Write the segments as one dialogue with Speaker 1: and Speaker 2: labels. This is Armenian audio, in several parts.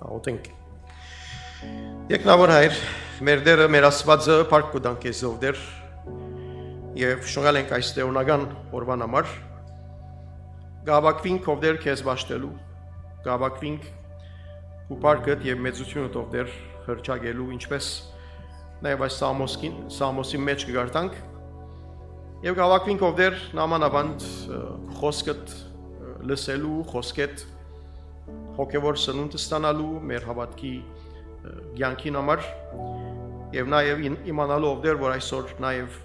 Speaker 1: Աղոթենք։ Եկնավոր հայր, մեր դերը, մեր Աստվածը փառք կտանք քեզ ով դեր եւ շնորհալ ենք այս տեոնական օրվան համար։ Գավակվինք ով դեր քեզ ճաշտելու, գավակվինք ու փառքդ եւ մեծությունդ ով դեր հրճագելու, ինչպես նաեւ այս Սամոսի մեջ կգարտանք եւ գավակվինք ով դեր նամանավանդ խոսքդ լսելու, խոսքդ հոգևոր սնունդ ստանալու մեր հավատքի կյանքին համար եւ նաեւ իմանալու ով դեր որ այսօր նաեւ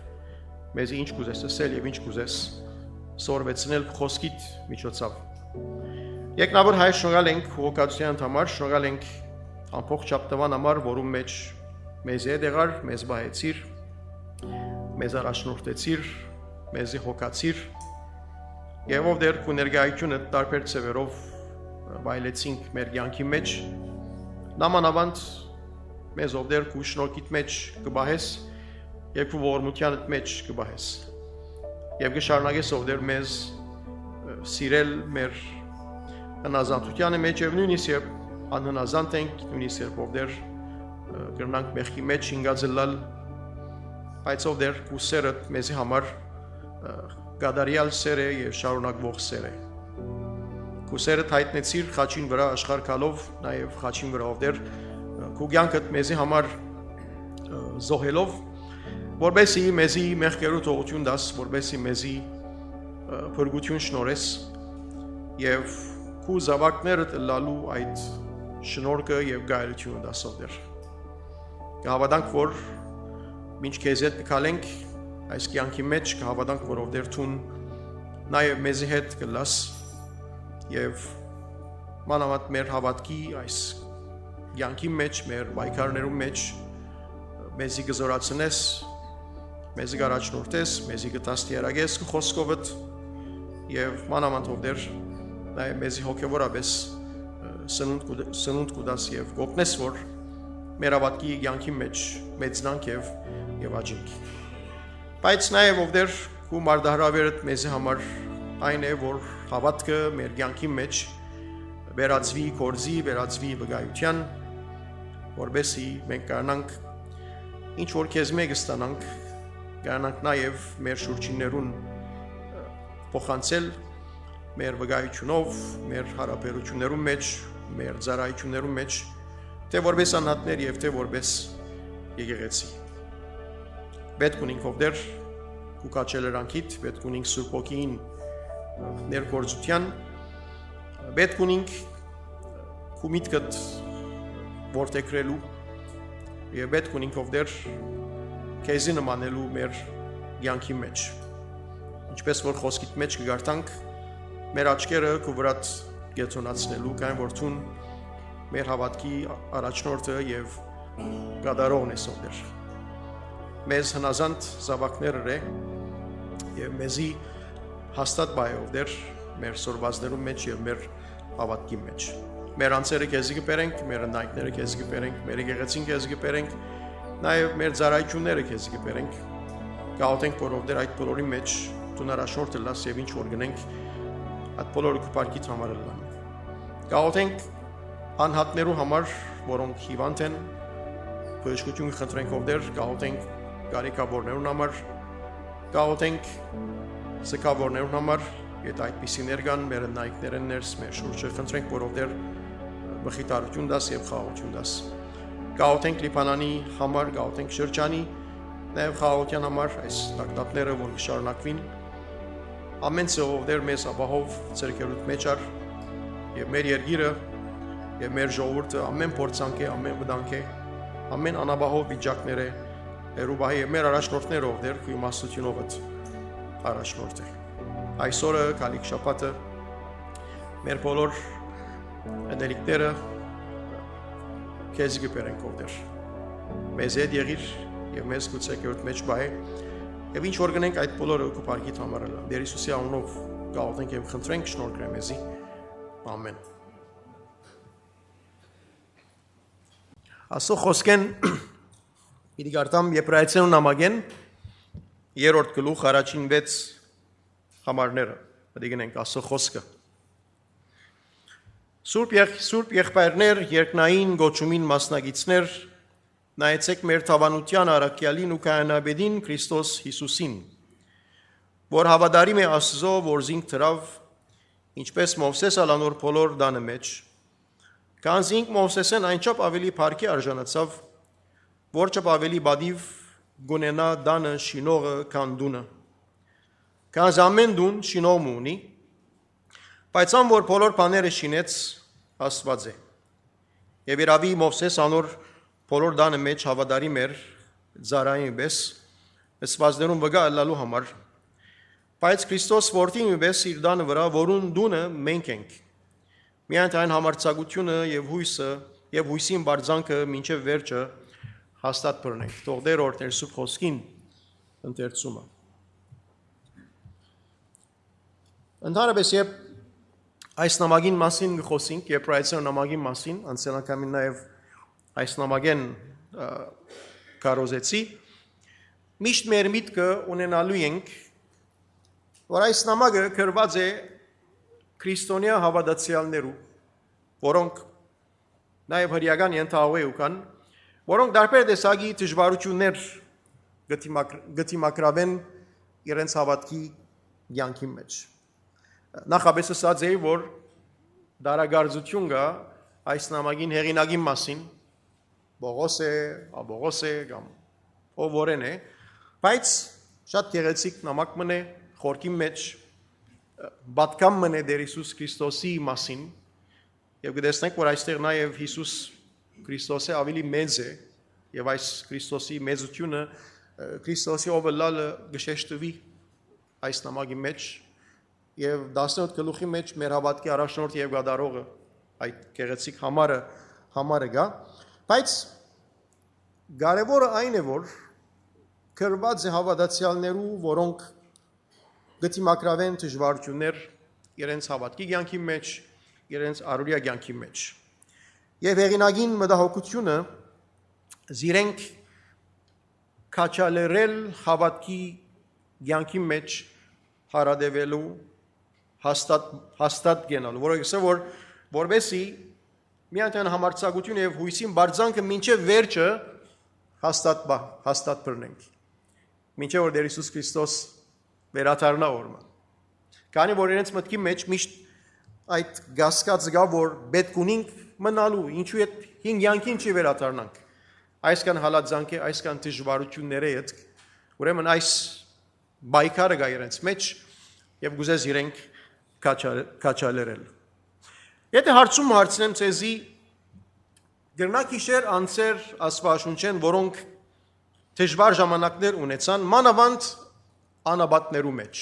Speaker 1: մեզ ինչ կուզես ասել եւ ինչ կուզես սորվեցնել խոսքիդ միջոցով եկնավոր հայր շնորհալ ենք հոգացության համար շնորհալ ենք ամբողջ շաբթվան համար որում մեջ մեզ հետ եղար մեզ բահեցիր մեզ առաջնորդեցիր մեզի հոգացիր եւ ով դեր քու ներկայությունը տարբեր ծևերով բայլեցինք մեր կյանքի մեջ նամանավանդ մեզ ով դեր քու շնորհքիդ մեջ կբահես եւ քու ողորմությանդ մեջ կբահես եւ կշարունակես ով դեր մեզ սիրել մեր հնազանդությանը մեջ եւ նույնիսկ երբ անհնազանդ ենք նույնիսկ երբ ով դեր կրնանք մեղքի մեջ ինգածելալ բայց ով դեր քու սերը մեզի համար գադարյալ սեր է եւ շարունակվող սեր է քու սերը հայտնեցիր խաչին վրա աշխարհքալով նաեւ խաչին վրա ով դեր քու կյանքդ մեզի համար զոհելով որբեսի մեզի մեղքերու թողություն դաս որբեսի մեզի փրկություն շնորհես եւ քու զավակներդ լալու այդ շնորհքը եւ գայելությունը դաս ով դեր կհավատանք որ ինչ քեզ հետ կքալենք այս կյանքի մեջ կհավատանք որ ով դեր թուն նաեւ մեզի հետ կլաս եւ մանավանդ մեր հավատքի այս կյանքի մեջ մեր բայկարներում մեջ մեզի գզորացնես մեզի առաջնորդես մեզի գտաս տիարագես խոսքովդ եւ մանավանդ ով դեր նաեւ մեզի հոգեվորաբես սնունդ կուդաս եւ կօգնես որ մեր հավատքի կյանքի մեջ մեծնանք եւ աճենք բայց նաեւ ով դեր քու մարդահրավերդ մեզի համար այն է որ հավատքը մեր կյանքի մեջ վերածվի կորզի վերածվի վկայության որբեսի մենք կարողանանք ինչ որ քեզ մեկ ստանանք կարողանանք նաեւ մեր շուրջիններուն փոխանցել մեր վկայությունով մեր հարաբերություններում մեջ մեր ծառայություններում մեջ թե որպես անհատներ եւ թե որպես եկեղեցի պետք ունենք ով դեր քու կաչելրանքիդ պետք ունենք Սուրբ Հոգին ներգործության պետք ունենք քու միտքդ որտեքրելու եւ պետք ունենք ով դեր քեզի նմանելու մեր կյանքի մեջ ինչպես որ խոսքիդ մեջ կգարտանք մեր աչքերը քու վրաց գեցոնացնելու կան որ թուն մեր հավատքի առաջնորդը եւ գադարողն է ով դեր մեզ հնազանդ զավակներր է եւ մեզի հաստատ բայով դեր մեր սորվածներում մեջ եւ մեր հավատքի մեջ մեր անձերը քեզի կբերենք մեր նայքները քեզի կբերենք մեր եկեղեցին քեզի կբերենք նաեւ մեր ծառայությունները քեզի կբերենք գաղութենք որով դեր այդ բոլորի մեջ դու առաջնորդը լաս եւ ինչ որ գնենք այդ բոլորը կփարկի համար լան գաղութենք անհատներու համար որոնք հիվանդ են բժշկություն խնդրենք ով դեր գաղութենք կարեկավորներուն համար գաղութենք սկավորներուն համար եթե այդպիսի ներկան մեր նայքներն ներս մեր շուրջը խնդրենք որով դեր մխիթարություն դաս եւ խաղաղություն դաս գաղութենք Լիբանանի համար գաղութենք շրջանի նաեւ խաղաղության համար այս տակտապները որ կշարունակվին ամեն ծով դեր մեզ ապահով ցերկերուտ մեջ ար եւ մեր երգիրը եւ մեր ժողովուրդը ամեն փորձանք է ամեն վտանգ է ամեն անաբահով վիճակներ է Երուբահի եւ մեր առաջնորդներով դեր քու իմաստությունով առաջնորդ է այսօրը քալիք շաբաթը մեր բոլոր ընելիքները քեզ գբերենք ով դեր մեզ հետ եղիր եւ մեզ գուցեկերոտ մեջ բայ եւ ինչ որ գնենք այդ բոլորը քու փառքի համար լա դեր Հիսուսի անունով գաղտնենք եւ խնդրենք շնորհ կրե մեզի ամեն ասո խոսքեն Իդի գարտամ Եբրայեցիներուն նամակեն երրորդ գլուխ առաջին 6 համարները պետք ենք ասո խոսքը Սուրբ եղբայրներ, երկնային գոչումին մասնագիցներ, նայեցեք մեր թավանության առաքյալին ու քահանաբեդին Քրիստոս Հիսուսին, որ հավատարիմ է Աստծո, որ զինք դրավ, ինչպես Մովսես ալանոր բոլոր դանը մեջ, քանզինք Մովսեսեն այնչափ ավելի փառքի արժանացավ, որ չափ ավելի բադիվ գունենա դանը շինողը քան դունը, քանզ ամեն դուն շինող ունի, բայց ան որ բոլոր բաները շինեց Աստված է, եւ երավի Մովսես անոր բոլոր դանը մեջ հավատարիմ էր ծառային պես, ըսվածներում վգա ըլլալու համար, բայց Քրիստոս որդին պես իր դանը վրա, որուն դունը մենք ենք, միայն այն համարձակությունը եւ հույսին բարձանքը մինչեւ վերջը հաստատ բռնենք։ Թող Տեր օրհներ սուրբ խոսքին ընթերցումը։ Ընդհանրապես երբ այս նամակին մասին խոսենք, Եբրայեցիներ նամակին մասին, անցյալականին նաև այս նամակեն կարոզեցի, միշտ մեր միտքը ունենալու ենք, որ այս նամակը գրված է քրիստոնյա հավատացյալներու, որոնք նաև հրեական ենթահող կան, որոնք դարբեր տեսակի դժվարություններ գտիմակրավեն իրենց հավատքի կյանքի մեջ։ Նախապես ասած է, որ դարագարձություն կա այս նամակին հեղինակի մասին, Բողոս է կամ ով որեն է, բայց շատ գեղեցիկ նամակ մնե խորքի մեջ, բատկամ մնե Տեր Հիսուս Քրիստոսի մասին, եւ կտեսնենք, որ այստեղ նաև Հիսուս Քրիստոսը ավելի մեծ է, եւ այս Քրիստոսի մեծությունը Քրիստոսի ովլալը գշեշտվի այս նամակի մեջ, եւ 17 գլուխի մեջ մեր հավատքի առաջնորդ եւ գադարողը այդ գեղեցիկ համարը գա, բայց կարևորը այն է, որ գրված է հավատացյալներու, որոնք գտիմակրավեն դժվարություններ իրենց հավատքի կյանքի մեջ, իրենց առօրյա կյանքի մեջ։ Եվ հեղինակին մտահոգությունը զիրենք քաչալերել հավատքի կյանքի մեջ հարադևելու հաստատ գնալու, որովհետեւ որ որբեսի միայն համարձակություն եւ հույսին բարձանքը մինչեւ վերջը հաստատ բռնենք։ Մինչեւ որ Տեր Հիսուս Քրիստոս վերադառնա օրը։ Քանի որ իրենց մտքի մեջ միշտ այդ գասկածը գա, որ պետք ունենք մնալու, ինչու է հին յանքին չի վերադառնանք։ Այսքան հալածանք է, այսքան դժվարություններ է հետ, ուրեմն այս բայկարը գա իրենց մեջ եւ գուզես իրենք քաչալերել։ Եթե հարցնեմ ցեզի գրնակ իշեր անցեր Աստվածաշունչեն, որոնք դժվար ժամանակներ ունեցան, մանավանդ անաբատներու մեջ։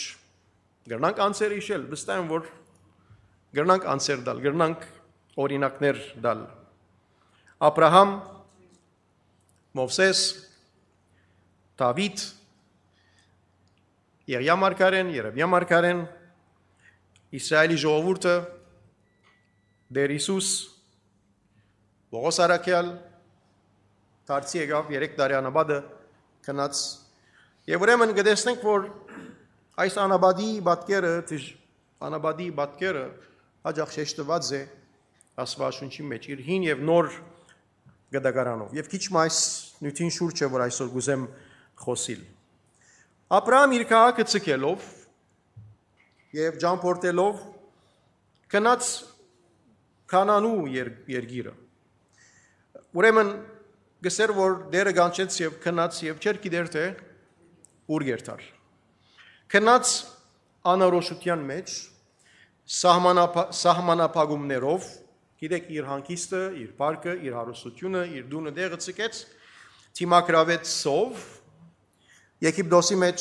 Speaker 1: Գրնանք անցեր իշել, վստահ եմ, որ գրնանք անցեր դալ, գրնանք օրինակներ դալ։ Աբրահամ, Մովսես, Դավիթ, Երևյա մարգարեն, Իսրայելի ժողովուրդը, Տեր Հիսուս, Պողոս առաքյալ, դարձի եկավ 3 տարի անաբադը քնած, եւ ուրեմն կտեսնենք, որ այս անաբադի բատկերը հաջող շեշտված է Աստվածաշունչի մեջ իր հին եւ նոր գդագարանով եւ քիչ մայս նյութին շուրջ է, որ այսօր գուզեմ խոսիլ։ Աբրահամ իր քաղաքը ցկելով եւ ճամփորդելով քնած Կանանու երկիրը։ Ուրեմն գսեր, որ դերը գանչեց եւ քնած եւ չեր գիտեր թե ուր գերտար։ Քնած անորոշության մեջ սահմանափակումներով, գիտեք, իր հանգիստը, իր պարկը, իր հարստությունը, իր դունը դեղը ցկեց, թիմակրավեց սով, Եգիպտոսի մեջ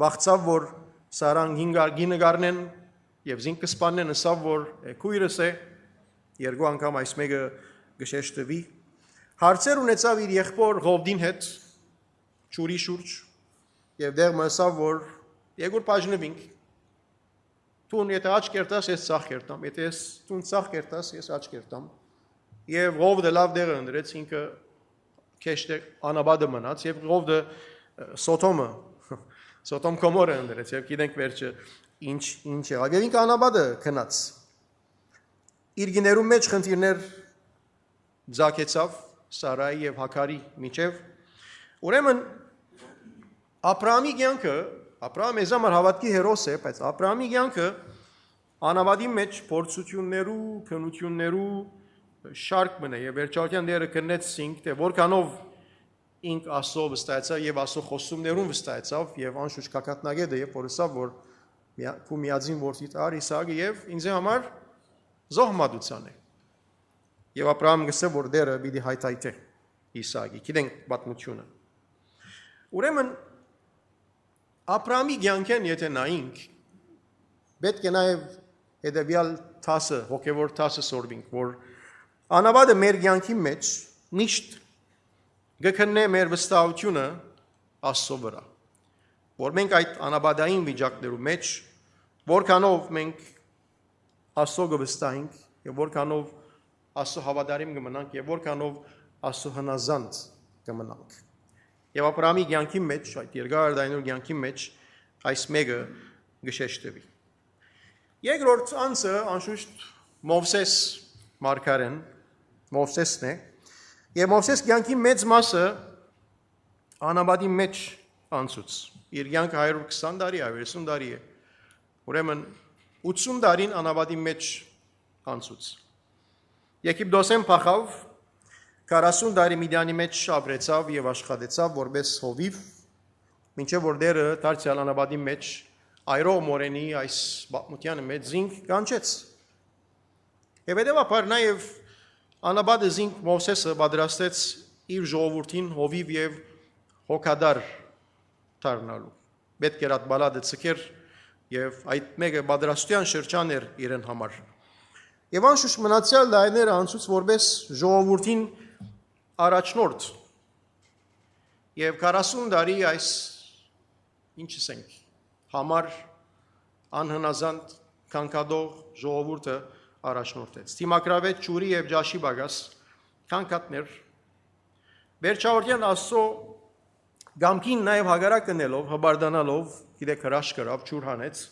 Speaker 1: վախցավ, որ Սարան գինը գարնեն եւ զինքը սպանեն, ասավ, որ քույրս է, երկու անգամ այս մեկը գշեշտվի, հարցեր ունեցավ իր եղբոր Ղովդին հետ, ճուրի շուրջ, եւ դեղ մսավ, որ եկուր բաժնվենք, Տուն եթե աչ կերտաս, ես ցախ կերտամ, եթե ես տուն ցախ կերտաս, ես աչ կերտամ, եւ Ղովդը լավ դեղը ընդրեց, ինքը քեշտե անաբադը մնաց, եւ Ղովդը Սոթոմ Գոմորը ընդրեց, եւ գիտենք վերջը ինչ եղավ, եւ ինքը անաբադը քնած։ իր գիներու մեջ խնդիրներ ձակեցավ Սարայի եւ Հակարի միջև ուրեմն Աբրահամի կյանքը Աբրահամը զամար հավատքի հերոս է բայց Աբրահամի կյանքը անավադի մեջ փորձություններու քնություններու շարք մնա եւ վերջավորության դերը կնեցինք թե որքանով ինք ասո վստահեցավ եւ ասո խոսումներուն վստահեցավ եւ անշուշտ կակատնագետը եւ որսավ որ քու միածին որդի տար Իսահակը եւ ինձ համար զոհմադության է եւ Աբրահամ գսե որ դերը պիտի հայտայտե Իսահակի գիտենք պատմությունը ուրեմն Աբրահամի կյանքեն եթե նայենք պետք է նաեւ հետեւյալ տասը հոգեվոր տասը սորվինք որ անավադը մեր կյանքի մեջ միշտ գքննե մեր վստահությունը Աստծո վրա որ մենք այդ անաբադային վիճակներու մեջ որքանով մենք Աստծո կվստահենք եւ որքանով Աստծո հավատարիմ կմնանք եւ որքանով Աստծո հնազանդ կմնանք եւ Աբրահամի կյանքի մեջ այդ երկար դայնոր կյանքի մեջ այս մեկը գշեշտվի երկրորդ անձը անշուշտ Մովսես մարգարեն Մովսեսն է եւ Մովսես կյանքի մեծ մասը անաբադի մեջ անցուց իր կյանքը 120 տարի 130 տարի է ուրեմն 80 տարին անաբադի մեջ անցուց Եգիպտոսեն փախավ 40 տարի Միդյանի մեջ ապրեցավ եւ աշխատեցավ որպես հովիվ մինչեւ որ դերը դարձյալ անաբադի մեջ այրո մորենի այս բապմության մեջ զինք կանչեց եւ հետեւաբար նաեւ անաբադը զինք Մովսեսը պատրաստեց իր ժողովրդին հովիվ եւ հոգադար դառնալու պետք էր այդ բալադը ցկեր եւ այդ մեկը պատրաստության շրջան էր իրեն համար եւ անշուշտ մնացյալ դայները անցուց որպես ժողովրդին առաջնորդ եւ 40 տարի այս ինչ ասենք համար անհնազանդ կանկադող ժողովուրդը առաջնորդեց Թիմակրավետ ճուրի եւ ջաշի բագաս կանկատներ վերջավորության Աստծո գամքին նաեւ հագարակ կնելով հբարդանալով գիտեք հրաշք կրավ ճուր հանեց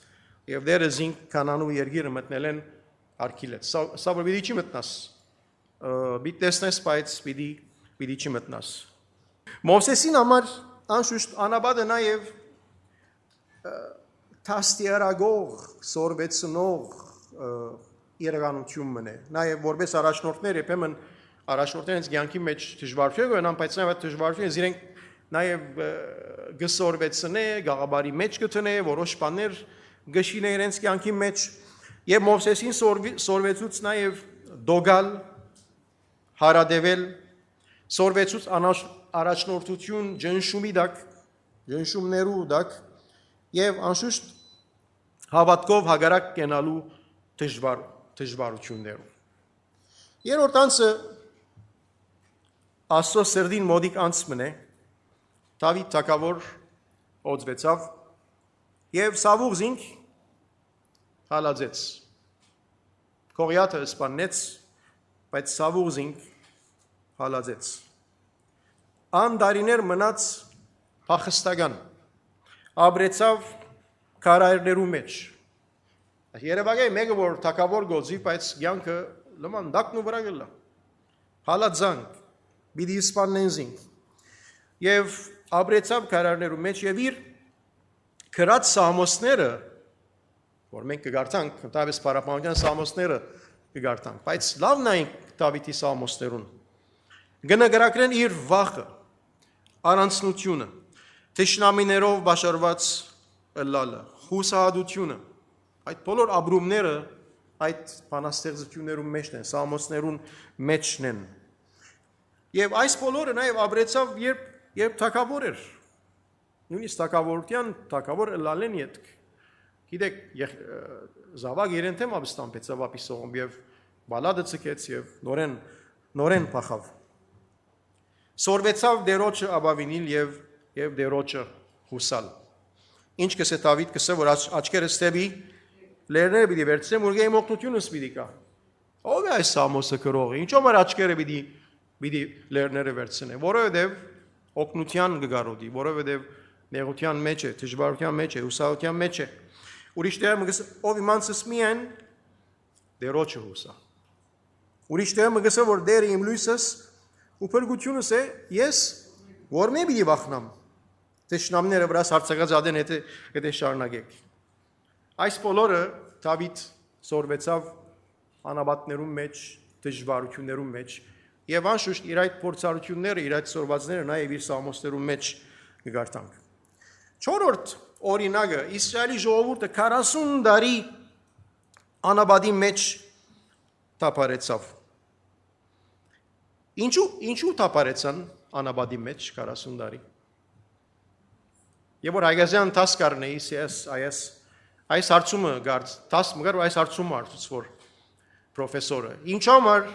Speaker 1: եւ դերը զինք կանանու երգիրը մտնել են արքիլեց սա որ պիտի չի մտնաս պիտի տեսնես բայց պիտի չի մտնաս Մովսեսին համար անշուշտ անաբադը նաեւ տաստիարագող սորվեցնող իրականություն մնե նաև որպես առաջնորդներ երբեմն առաջնորդներս կյանքի մեջ դժվարություն ունեն բայց նաև դժվարություն իրենք նաև գսորվեցնե գաղաբարի մեջ գտնե որոշ բաներ գշինե իրենց կյանքի մեջ եւ Մովսեսին սորվեցուց նաև դոգալ հարադեվել սորվեցուց առաջնորդություն ջնշումի դակ ջնշումներու դակ եւ անշուշտ հավատքով հագարակ կենալու դժվարություններով երրորդ անձը Աստծո սրդին մոդիկ անձ մնե Դավիթ թագավոր օծվեցավ եւ Սավուղ զինք հալածեց Գողիաթը սպանեց բայց Սավուղ զինք հալածեց անդարիներ մնաց փախստական ապրեցավ քարայրներու մեջ Երևակայ մեկը որ թակավոր գոձի բայց կյանքը լման դակնու վրա գլա հալածանք բիդի սպանեն զինք եւ ապրեցավ քարայրներու մեջ եւ իր քրած սամոսները որ մենք կգարտանք տավես պարապանության սամոսները կգարտանք բայց լավ նայենք Դավիթի սամոսներուն գնագրակրեն իր վախը առանցնությունը Տեշնամիներով բաշարված ըլլալը, խուսահատությունը, այդ բոլոր ապրումները այդ բանաստեղծություններում մեջն են, սամոսներուն մեջն են։ Եվ այս բոլորը նաև ապրեցավ երբ թագավոր էր, նույնիսկ թագավոր ըլլալեն ետք։ Գիտեք, զավակ իրեն թեմ ապստամպեցավ ապիսողում և բալադը ցկեց և նորեն փախավ։ Սորվեցավ դերոջը ապավինիլ և դերոջը հուսալ։ Ինչ կսե Դավիթ կսե, որ աչքերը ստեբի, լերները պիտի վերցնեմ, որ գեի մողնությունս պիտի կա։ Ով է այս Սամոսը կրողը, ինչո՞մ էր աչքերը պիտի լերները վերցնեմ, որովհետև օգնության կգարոդի, որովհետև նեղության մեջ է, դժվարության մեջ է, հուսահատության մեջ է։ Ուրիշ տեղը ով իմանցս միայն դերոջը հուսա։ Ուրիշ տեղը մգսը որ դերը իմ լույսս ու փրկությունս է, ես որ մի պիտի վախնամ։ Տեշնամները վրաս հարցակած ադեն հետե շարունակեք։ Այս բոլորը Դավիթ սորվեցավ անաբատներում մեջ, դժվարություններում մեջ, եւ անշուշտ իր այդ փորձառությունները, իր այդ սորվածները նաեւ իր սամոսներում մեջ կգարտանք։ 4-րդ օրինակը Իսրայելի ժողովուրդը 40 տարի անաբադի մեջ տապարեցավ։ Ինչու տապարեցան անաբադի մեջ 40 տարի։ Եվ որ այգազյան տաս կարնեիս այս հարցումը գարդ, տաս մգար այս հարցումը արդուց որ պրոֆեսորը, ինչ համար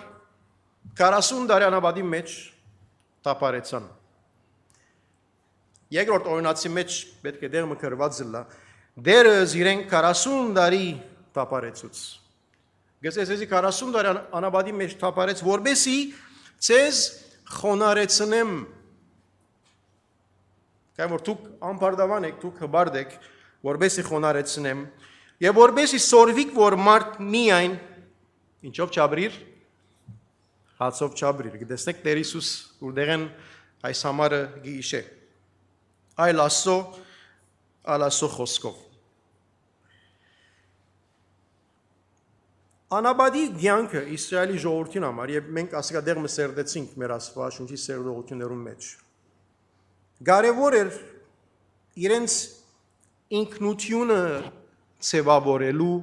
Speaker 1: 40 տարի անաբադի մեջ տապարեցան։ Երկրորդ օրինացի մեջ պետք է դեր մկրված զլա, դերը զիրեն 40 տարի տապարեցուց։ Գսեսի 40 տարի անաբադի մեջ տապարեց, որբեսի ցեզ խոնարեցնեմ։ Կայ որ դուք անպարդավան եք, դուք հբարդ եք, որբեսի խոնարեցնեմ, եւ որբեսի սորվիկ որ մարդ միայն ինչով չաբրիր, հացով չաբրիր։ Գտեսնեք Տեր Հիսուս որտեղեն այս համարը գիշե։ Այլ Աստծո խոսքով։ Անաբադի ցանկը Իսրայելի ժողովրդին համար եւ մենք ասկադեղ մսերդեցինք մեր Աստվածաշունչի սերդողություններում մեջ։ Կարևոր էր իրենց ինքնությունը ցևավորելու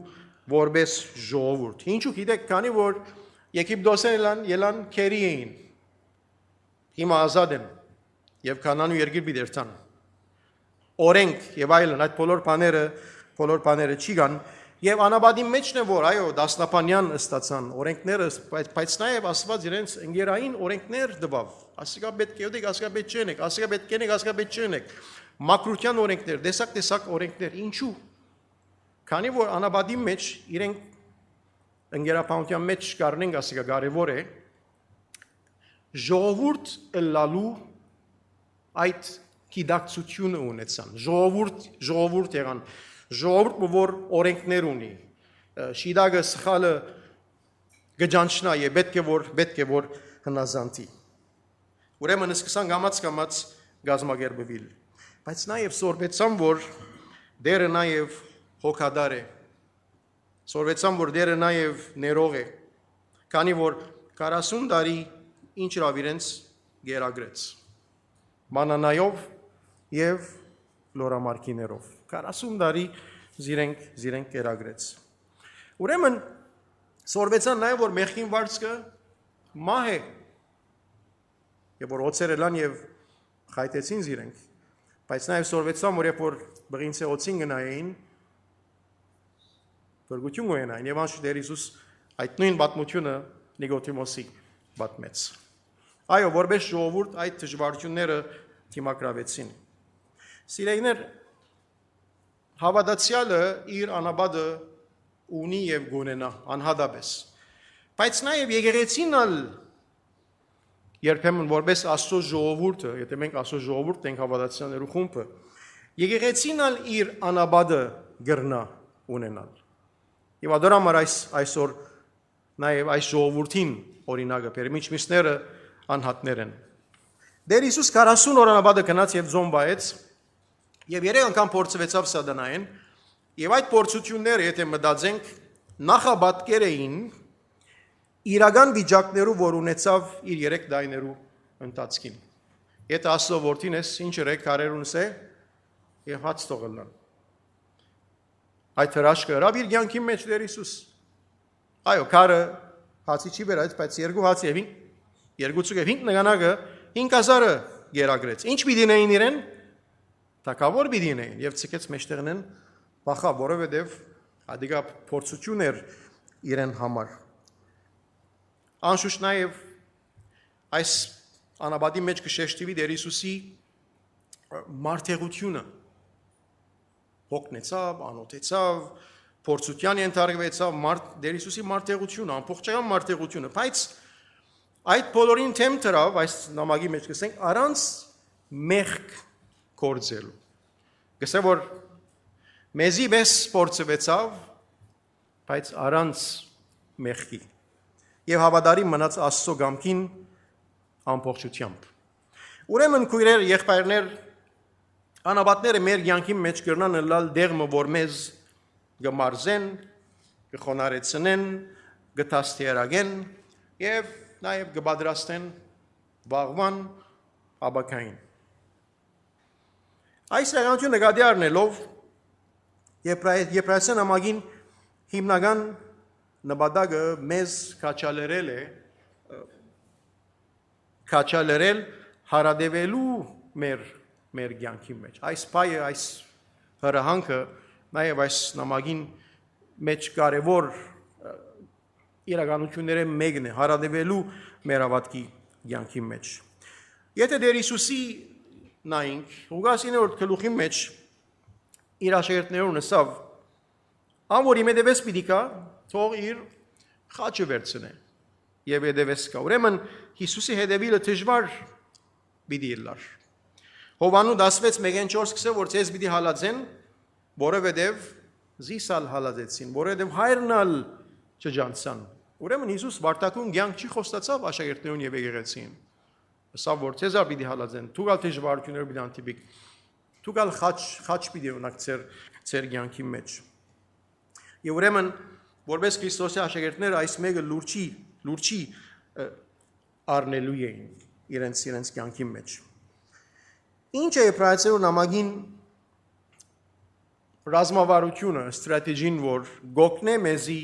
Speaker 1: որպես ժողովուրդ։ Ինչու գիտեք, քանի որ Եգիպտոսեն ելան քերի էին։ Հիմա ազատ են եւ Կանանու երկիր բիդերտան։ Օրենք եւ այլն այդ բոլոր բաները չի կան եւ անաբադի մեջն է որ այո դասնապանյան ստացան օրենքները բայց նաեւ Աստված իրենց ընկերային օրենքներ տվավ ասիկա պետք է յոդիկ ասիկա պետք չենեք ասիկա պետք ենեք ասիկա պետք չենեք մակրության օրենքներ տեսակ օրենքներ ինչու քանի որ անաբադի մեջ իրենք ընկերապանության մեջ կառնենք ասիկա կարևոր է ժողովուրդ լալու այդ գիտակցությունը ունեցան ժողովուրդ եղան ժողովուրդ որ օրենքներ ունի շիդագը սխալը գջանչնա է պետք է որ հնազանդի ուրեմն սկսան գամած գազմագերբվել բայց նաև սորվեցան որ դերը նաև հոգադար է սորվեցան որ դերը նաև ներող է քանի որ 40 տարի ինչ լավ իրենց գերագրեց մանանայով եւ լորամարքիներով 40 տարի զիրենք կերագրեց ուրեմն սորվեցան նաև որ մեղքին վարձքը մահ է եւ որ օծերը լան եւ խայտեցին զիրենք բայց նաև սորվեցան որ երբ որ բղինցե օծին գնային բրգություն գոյնային եւ անշուշտ Տեր Հիսուս այդ նույն պատմությունը Նիկոդիմոսի պատմեց այո որպես ժողովուրդ այդ դժվարությունները դիմակրավեցին Սիրեիներ հավատացյալը իր անաբադը ունի եւ գունենա անհադաբես բայց նաեւ եկեղեցին ալ երբեմն որպես Աստծո ժողովուրդը եթե մենք Աստծո ժողովուրդ ենք հավատացյալներու խումբը եկեղեցին ալ իր անաբադը գրնա ունենալ եւ ադորամար այսօր նաեւ այս ժողովրդին օրինակը բերմիչ միսները անհատներ են Դեր Հիսուս 40 օր անաբադը գնաց եւ զոմբայեց Եվ 3 անգամ փորձվեցավ սատանային, եւ այդ փորձությունները, եթե մտածենք, նախաբատկեր էին իրական վիճակներով, որ ունեցավ իր 3 դայներու ընթացքին։ Եթե Աստծո որդին ես, ինչ երեք կարերունս է, եւ հաց թողելն։ Այդ հրաշքը հրավ իր կյանքի մեջ Տեր Հիսուս։ Այո, կարը հացի չի վերած, բայց 2 հաց եւ 5 նգանակը 5000-ը գերագրեց։ Ինչ պիտի նեին իրեն Թակավոր պիտի նեին եւ ցկեց մեջտեղն են բախա որովհետեւ ադիգա փորձություն էր իրեն համար Անշուշտ նաեւ այս անաբադի մեջ կշեշտվի Տեր Հիսուսի մարդեղությունը հոգնեցավ, անօթեցավ, փորձության ենթարկվեցավ Տեր Հիսուսի մարդեղությունը, ամբողջական մարդեղությունը, բայց այդ բոլորին թեմ դրավ, այս նամակի մեջ կսենք առանց մեղք կործելու։ Գսե որ մեզի մեզ փորձվեցավ, բայց առանց մեղքի։ եւ հավատարիմ մնաց Աստծո գամքին ամբողջությամբ։ Ուրեմն քույրեր, եղբայրներ, անաբատները մեր կյանքի մեջ կրնան լալ դեղը, որ մեզ գմարզեն, գխոնարեցնեն, գտաստիարագեն եւ նաեւ գբադրաստեն վաղվան աբակային։ Այս եղանությունը նկատի առնելով Եբրայեցին ամագին հիմնական նպատակը մեզ քաչալերել հարադևելու մեր կյանքի մեջ։ Այս բայը, այս հրահանգը նաև այս նամակին մեջ կարևոր իրականությունները մեկն է հարադևելու մեր ավատքի կյանքի մեջ։ Եթե դեր Հիսուսի նայինք, Ղուկաս 9-րդ գլուխի մեջ իր աշակերտներուն ասավ, որ իմ հետևես պիտի կա, թող իր խաչը վերցնե եւ հետևես կա։ Ուրեմն Հիսուսի հետևելը դժվար պիտի լար։ Հովանու 16:4 կսե որ ցես պիտի հալածեն, որովհետեւ զիսալ հալածեցին, որովհետեւ հայրնալ չջանցան։ Ուրեմն Հիսուս վարտակուն կյանք չի խոստացավ աշակերտներուն եւ եկեղեցին։ Սա որ ցեզար պիտի հալածեն, դուք ալ դժվարություններ պիտի անտիպիկ, դուք ալ խաչ պիտի ունակ ձեր կյանքի մեջ։ Եվ ուրեմն որպես Քրիստոսի աշակերտներ այս մեկը լուրջի առնելու էին իրենց կյանքի մեջ։ Ինչ է Եբրայեցու նամակին ռազմավարությունը, ստրատեգին, որ գոքնե մեզի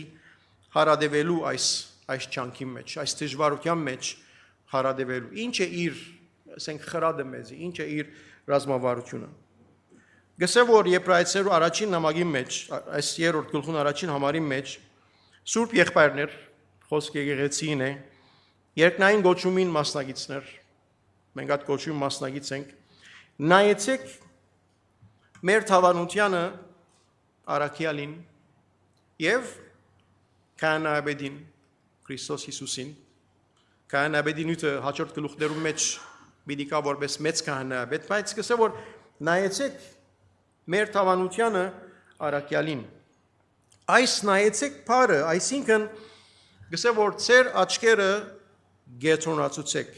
Speaker 1: հարադևելու այս չանքի մեջ, այս դժվարության մեջ հարադևելու։ Ինչ է իր, ասենք խրադը մեզի, ինչ է իր ռազմավարությունը։ Գսե որ Եբրայեցու առաջին նամակի մեջ, այս 3-րդ գլխուն առաջին համարի մեջ Սուրբ եղբայրներ, խոսք եկեղեցին է, երկնային գոչումին մասնագիցներ, մենք այդ գոչում մասնագից ենք, նայեցեք մեր թավանությանը առաքյալին եւ քահանայապետին Քրիստոս Հիսուսին, քահանայապետինը հաջորդ գլուխներում մեջ պիտի կա որպես մեծ քահանայապետ, բայց կսե որ նայեցեք մեր թավանությանը առաքյալին։ Այս նայեցեք բառը, այսինքն գսե որ ծեր աչքերը գետրոնացուցեք,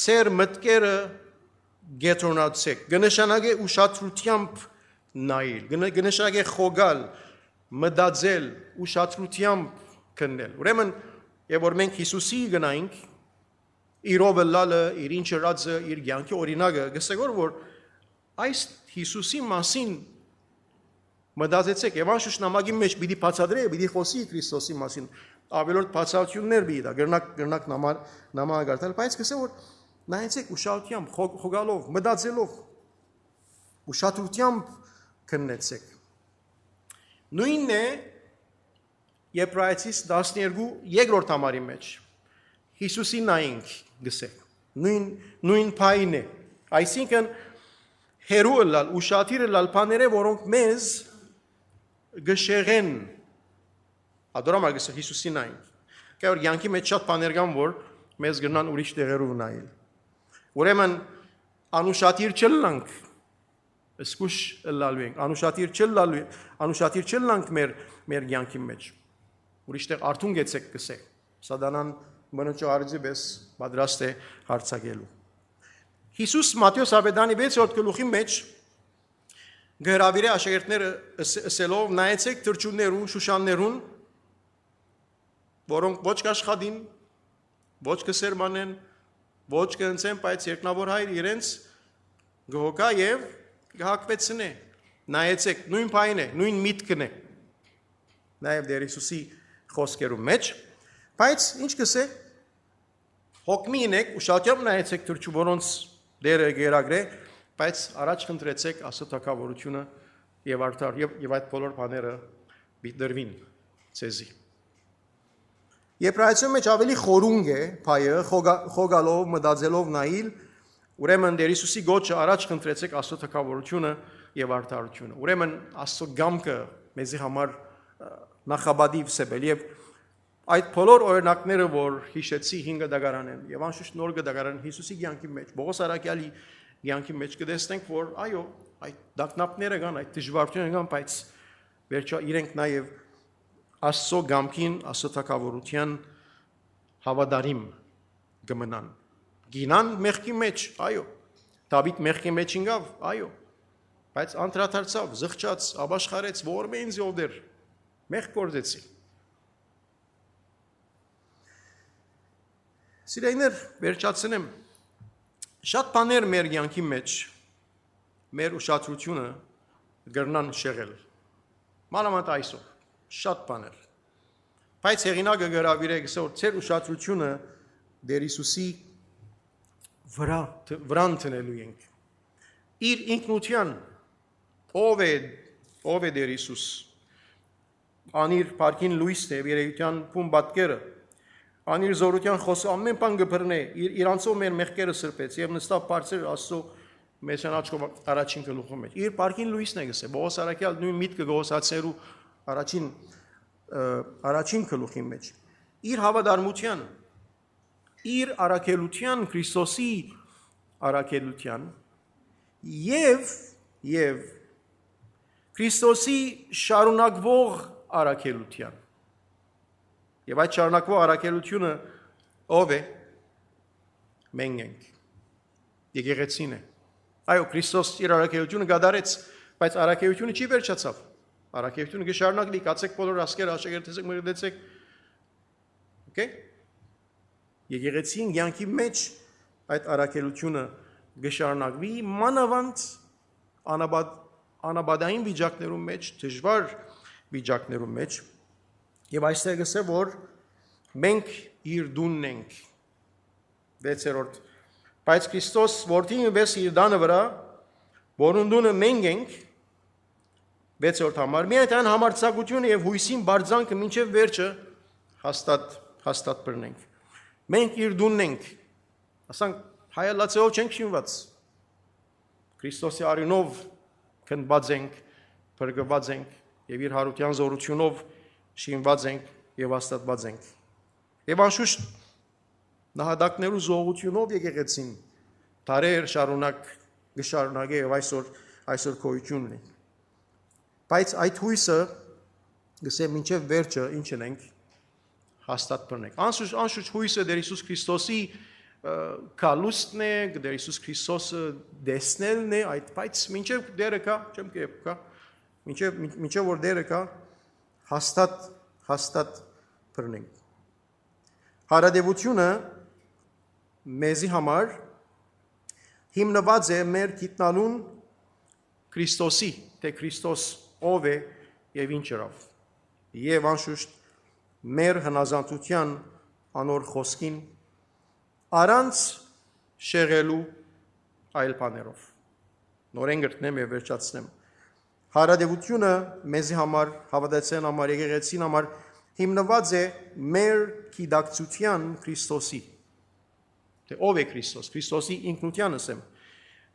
Speaker 1: ծեր մտքերը գետրոնացուցեք, կնշանակե ուշադրությամբ նայել, կնշանակե խոգալ, մտածել, ուշադրությամբ քննել։ Ուրեմն եւ որ մենք Հիսուսի գնայինք, իր ովլալը, իր ինչ ռածը, իր կյանքի օրինակը, գսեգոր որ այս Հիսուսի մասին մտածեցեք, եւ անշուշտ նամակի մեջ պիտի բացատրե, պիտի խոսի Քրիստոսի մասին, ավելորդ բացատրություններ պիտի դա, գրնակ նամակը գարտել, բայց գսե որ նայեցեք ուշադրությամբ, խոգալով, մտածելով, ուշադրությամբ քննեցեք։ Նույնն է Եբրայեցիս 12-րդ համարի մեջ Հիսուսի նայինք գսեք, նույն փայն է, այսինքն հերու լալ, ուշադիր լալ բաները, որոնք մեզ գշեղեն, ադորամար գսեք Հիսուսի նայինք, կայոր յանքի մեջ շատ բաներ կան, որ մեզ գրնան ուրիշ տեղերով նայել, ուրեմն անուշադիր չլանք, սկուշ լալու ենք, անուշադիր չլանք մեր յանքի մեջ, ուրիշ տեղ արդուն գեցեք գսեք, սադանան մնոճարիձի բես պատրաստ է հարցակելու։ Հիսուս Մատթեոս ավետարանի 6-րդ գլուխի մեջ գրավիրե աշակերտները ասելով նայեցեք թրջուններուն, շուշաններուն, որոնք ոչ կաշխատին, ոչ կսերմանեն, ոչ կընծեն, բայց երկնավոր հայր իրենց գհոգա եւ գհակվեցնե։ Նայեցեք, նույն փայն է, նույն միտքն է։ Նաեւ դեր Հիսուսի խոսքերում մեջ, բայց ինչ կսե հոգմինեք, ուշադրությամբ նայեցեք թրջու, որոնց դերը գերագրե, բայց առաջ խնդրեցեք Աստծո թագավորությունը եւ արդար եւ այդ բոլոր բաները դրվին ցեզի։ Եբրայեցու մեջ ավելի խորունգ է փայը, խոգալով, մտածելով նայել, ուրեմն դեր Հիսուսի գոչը առաջ խնդրեցեք Աստծո թագավորությունը եւ արդարությունը։ Ուրեմն Աստծո գամքը մեզի համար նախաբադիվ սեբել եւ այդ բոլոր օրինակները, որ հիշեցի 5 դագարանեն եւ անշուշտ նոր դագարան Հիսուսի կյանքի մեջ, Բողոս Արաքյալի կյանքի մեջ կտեսնենք, որ այո, այդ դակնապները կան, այդ դժվարությունները կան, բայց վերջո իրենք նաեւ Աստծո գամքին, Աստծո թագավորության հավատարիմ գմնան։ Գինան մեղքի մեջ, այո։ Դավիթ մեղքի մեջ ինգավ, այո։ Բայց անդրադարձավ, զղջաց, ապաշխարեց, որ մենձ ովդեր, մեղք գործեցի։ Սիրայիներ, վերջացնեմ, շատ բաներ մեր կյանքի մեջ, մեր ուշադրությունը գրնան շեղել։ Մանավանդ այսօր, շատ բաներ։ Բայց հեղինակը գրավիր է գսոր ծեր ուշադրությունը Տեր Հիսուսի վրան տնելու ենք։ Իր ինքնության ով է Տեր Հիսուս։ Անիր парքին լույսն է երեւության փուն պատկերը։ Անիր զորության խոսը ամեն բան կբռնե, իրանցով մեր մեղքերը սրբեց եւ նստավ բարձր Աստծո մեծանաչով առաջին գլուխի մեջ։ Իր парքին լույսն է գսե։ Բողոս Արաքյալ նույն միտքը գողոսացերու առաջին գլուխի մեջ։ Իր հավատարմության, իր առաքելության, Քրիստոսի առաքելության եւ Քրիստոսի շարունակվող առաքելության։ Եվ այդ շարունակվող առաքելությունը ով է։ Մենք ենք։ Եկեղեցին է։ Այո, Քրիստոս իր առաքելությունը գդարեց, բայց առաքելությունը չի վերջացավ։ Առաքելությունը կշարունակվի, կացեք բոլոր ասկեր աշակերտեցեք, մրցեցեք։ Okay? Եկեղեցին յանքի մեջ այդ առաքելությունը կշարունակվի մանավանդ անաբադային վիճակներում մեջ, դժվար վիճակներում մեջ, եւ այստեղ գսե որ մենք իր դունն ենք 6-րդ բայց Քրիստոս որդին վես իր դանը վրա որուն դունը մենք ենք 6-րդ համար միայն համարձակությունը եւ հույսին բարձանքը մինչեւ վերջը հաստատ բռնենք մենք իր դունն ենք ասանք հայալացեով չենք շինված Քրիստոսի արյունով քնված ենք բրգված ենք եւ իր հարության զորությունով շինված ենք եւ հաստատված ենք եւ անշուշտ նահատակներու զողությունով եկեղեցին դարեր շարունակ գշարունակե եւ այսօր քոյություն ունի բայց այդ հույսը գսե մինչեւ վերջը ինչ ենք հաստատ բռնենք անշուշտ հույսը Տեր Հիսուս Քրիստոսի կալուստն է Տեր Հիսուս Քրիստոսը դեսնելն է այդ բայց մինչեւ դերը կա չեմ կա մինչեւ որ դերը կա հաստատ բռնենք հարադեվությունը մեզի համար հիմնված է մեր գիտնալուն Քրիստոսի թե Քրիստոս ով է եւ ինչ երավ եւ անշուշտ մեր հնազանդության անոր խոսքին առանց շեղելու այլ բաներով նորեն գրտնեմ եւ վերջացնեմ հարադեվությունը մեզի համար հավատացիան համար եկեղեցին համար հիմնված է մեր գիտակցության Քրիստոսի թե ով է Քրիստոսի ինքնության ասեմ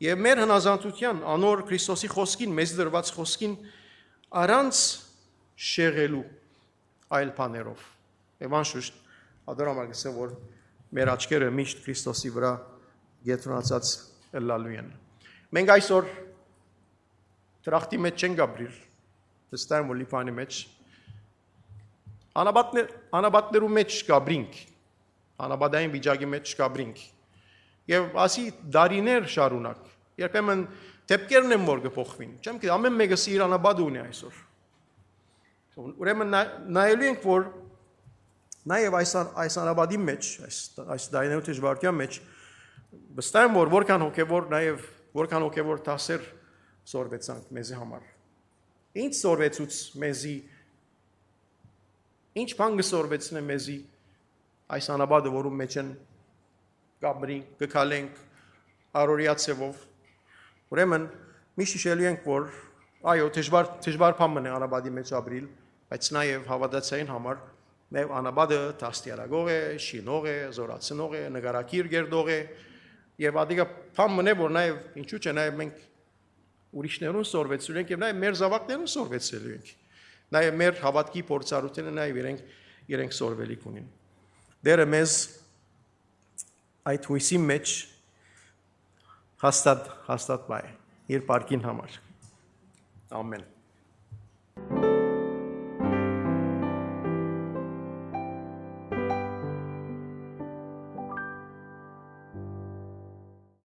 Speaker 1: եւ մեր հնազանդության անոր Քրիստոսի խոսքին մեզ դրված խոսքին առանց շեղելու այլ բաներով եւ անշուշտ ադորամալ գսե որ մեր աչքերը միշտ Քրիստոսի վրա գետրոնացած լալու են մենք այսօր Տրախտի մեջ չեն գաբրիր, դստայմ որ լիպանի մեջ, անաբատներու մեջ գաբրինք, անաբադային վիճակի մեջ գաբրինք, և ասի դարիներ շարունակ, երբեմն տեպկերն եմ որ գպոխվին, չեմ կետ, ամեն մեկս իր անաբադ ունի այսօր, ուրեմն նայելու ենք, որ նաև այս անաբադի մեջ, այս դարիներու դժվարության մեջ, վստահ եմ որ որքան հոգևոր տասեր սորվեցանք մեզի համար։ Ինչ սորվեցուց մեզի, ինչ բան կսորվեցնե մեզի այս անաբադը, որում մեջ են գաբրինք, կքալենք, առօրյա ցևով։ Ուրեմն միշտ հիշելու ենք, որ այո, դժվար բան է անաբադի մեջ ապրիլ, բայց նաև հավատացյալին համար նաև անաբադը դաստիարակող է, շինող է, զորացնող է, նկարակիր գերդող է, եւ ադիգա բան մնե, որ նաև ինչու՞ չէ նաև մենք ուրիշներուն սորվեցել ենք և նաև մեր զավակներուն սորվեցել ենք, նաև մեր հավատքի փորձառությունը նաև իրենք սորվելիք ունին։ Դերը մեզ այդ հույսի մեջ հաստատ բայ, իր պարկին համար։ Ամեն։